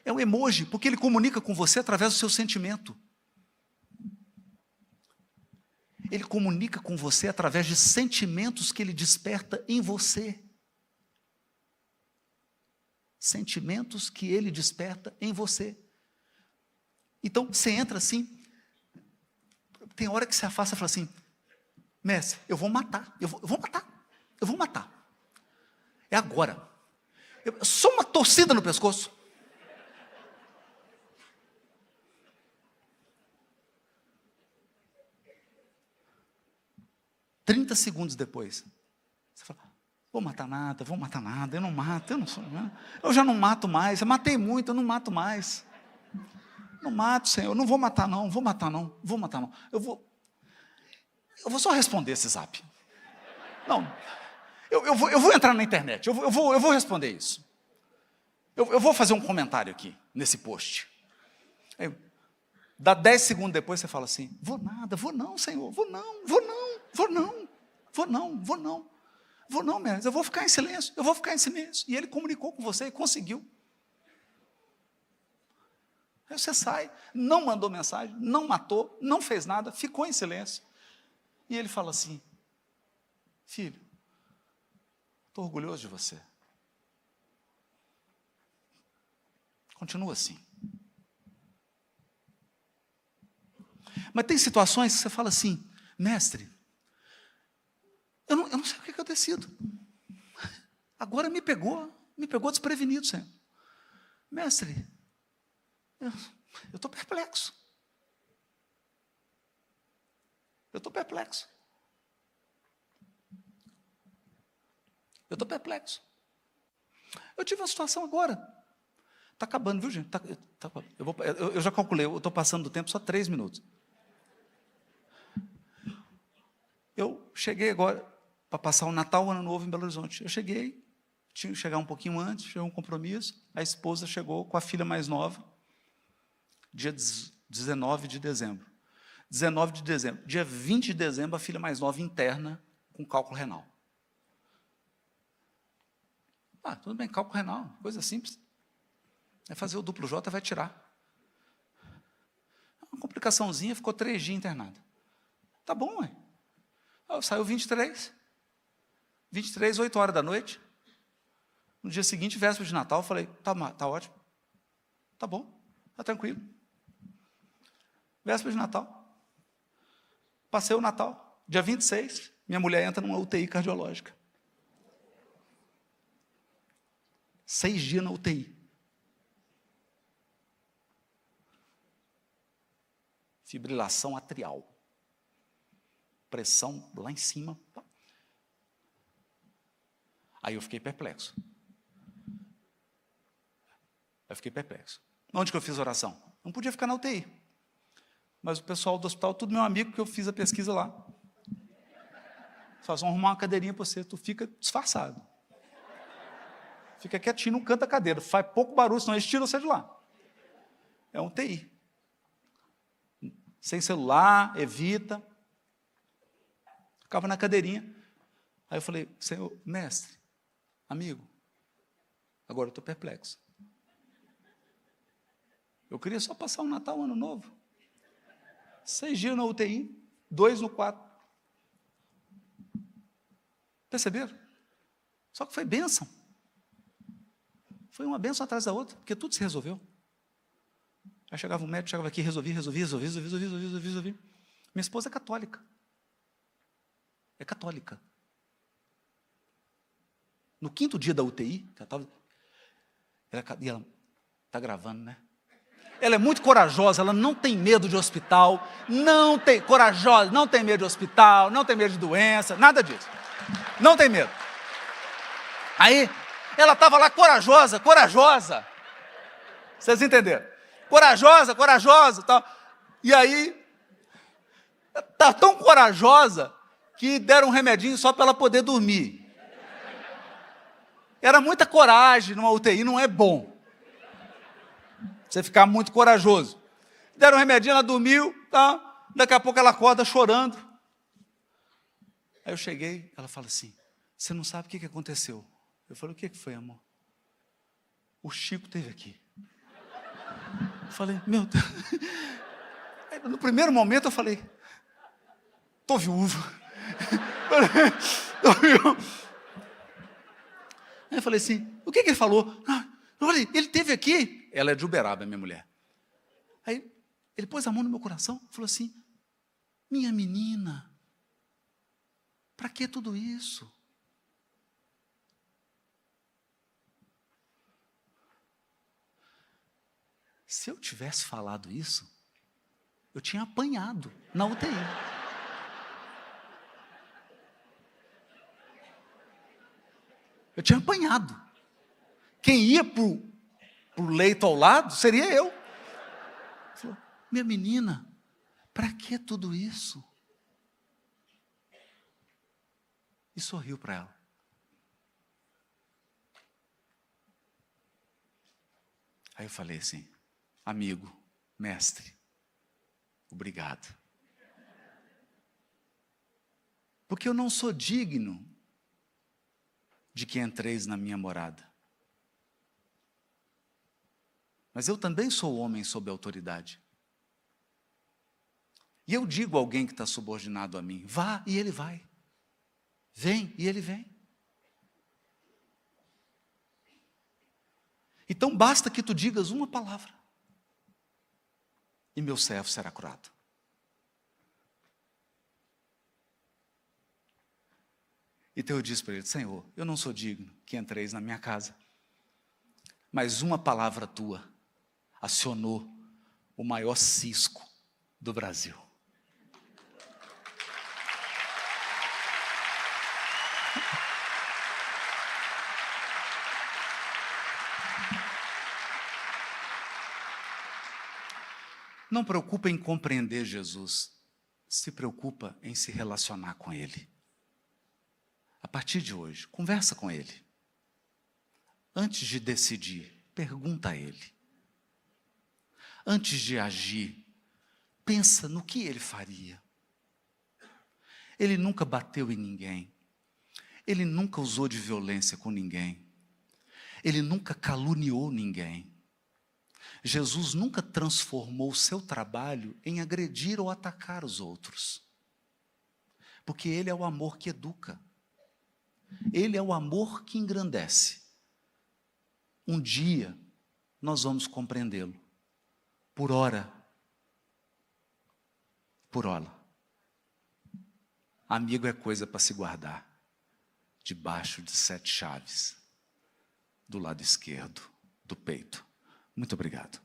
É um emoji, porque ele comunica com você através do seu sentimento. Ele comunica com você através de sentimentos que ele desperta em você. Sentimentos que ele desperta em você. Então, você entra assim, tem hora que você afasta e fala assim, mestre, eu vou matar. É agora. Só uma torcida no pescoço. Trinta segundos depois, você fala, vou matar nada, eu não mato, eu já não mato mais, eu matei muito, eu não mato mais. Não mato, Senhor, não vou matar não. Eu vou só responder esse zap. Não, eu vou entrar na internet, eu vou responder isso. Eu vou fazer um comentário aqui, nesse post. Aí, dá 10 segundos depois, você fala assim, vou não, Senhor, vou não, mestre, eu vou ficar em silêncio. E ele comunicou com você e conseguiu. Aí você sai, não mandou mensagem, não matou, não fez nada, ficou em silêncio. E ele fala assim, filho, estou orgulhoso de você. Continua assim. Mas tem situações que você fala assim, mestre, eu não sei o que eu decido. Agora me pegou desprevenido, Senhor. Mestre, eu estou perplexo. Eu tive uma situação agora. Está acabando, viu, gente? Eu já calculei, eu estou passando do tempo só 3 minutos. Eu cheguei agora para passar o Natal, o Ano Novo em Belo Horizonte. Eu cheguei, tinha que chegar um pouquinho antes, chegou um compromisso, a esposa chegou com a filha mais nova, dia 19 de dezembro. 19 de dezembro. Dia 20 de dezembro, a filha mais nova interna com cálculo renal. Tudo bem, cálculo renal, coisa simples. Vai fazer o duplo J, vai tirar. Uma complicaçãozinha, ficou 3 dias internada. Tá bom, ué. Saiu 23, 8 horas da noite. No dia seguinte, véspera de Natal, eu falei, tá ótimo. Tá bom, tá tranquilo. Véspera de Natal. Passei o Natal. Dia 26, minha mulher entra numa UTI cardiológica. 6 dias na UTI. Fibrilação atrial. Pressão lá em cima. Aí eu fiquei perplexo. Onde que eu fiz oração? Não podia ficar na UTI. Mas o pessoal do hospital, tudo meu amigo, porque eu fiz a pesquisa lá. Vamos arrumar uma cadeirinha para você, tu fica disfarçado. Fica quietinho no canto da cadeira, faz pouco barulho, senão eles tiram você de lá. É um UTI. Sem celular, evita. Ficava na cadeirinha. Aí eu falei, Senhor, mestre, amigo, agora eu estou perplexo. Eu queria só passar o Natal, o Ano Novo. 6 dias na UTI, 2 no quarto. Perceberam? Só que foi bênção. Foi uma bênção atrás da outra, porque tudo se resolveu. Aí chegava um médico, chegava aqui, resolvi. Minha esposa é católica. É católica. No 5º dia da UTI, e ela está gravando, né? Ela é muito corajosa, ela não tem medo de hospital, corajosa, não tem medo de hospital, não tem medo de doença, nada disso. Não tem medo. Aí, ela estava lá corajosa. Vocês entenderam? Corajosa, tal. E aí, está tão corajosa que deram um remedinho só para ela poder dormir. Era muita coragem numa UTI, não é bom. Você ficar muito corajoso. Deram um remedinho, ela dormiu, tá? Daqui a pouco ela acorda chorando. Aí eu cheguei, ela fala assim, você não sabe o que aconteceu? Eu falei, o que foi, amor? O Chico esteve aqui. Eu falei, meu Deus. Aí, no primeiro momento eu falei, estou viúvo. Aí eu falei assim, o que ele falou? Olha, ele esteve aqui. Ela é de Uberaba, minha mulher. Aí ele pôs a mão no meu coração e falou assim, minha menina, para que tudo isso? Se eu tivesse falado isso, eu tinha apanhado na UTI. Eu tinha apanhado. Quem ia para o leito ao lado seria eu. Ele falou, minha menina, para que tudo isso? E sorriu para ela. Aí eu falei assim, amigo, mestre, obrigado. Porque eu não sou digno de que entreis na minha morada. Mas eu também sou homem sob autoridade. E eu digo a alguém que está subordinado a mim, vá, e ele vai. Vem, e ele vem. Então basta que tu digas uma palavra, e meu servo será curado. Então eu disse para ele, Senhor, eu não sou digno que entreis na minha casa, mas uma palavra tua acionou o maior cisco do Brasil. Não preocupa em compreender Jesus, se preocupa em se relacionar com Ele. A partir de hoje, conversa com Ele. Antes de decidir, pergunta a Ele. Antes de agir, pensa no que Ele faria. Ele nunca bateu em ninguém. Ele nunca usou de violência com ninguém. Ele nunca caluniou ninguém. Jesus nunca transformou o seu trabalho em agredir ou atacar os outros. Porque Ele é o amor que educa. Ele é o amor que engrandece. Um dia nós vamos compreendê-lo. Por hora. Amigo é coisa para se guardar. Debaixo de 7 chaves. Do lado esquerdo do peito. Muito obrigado.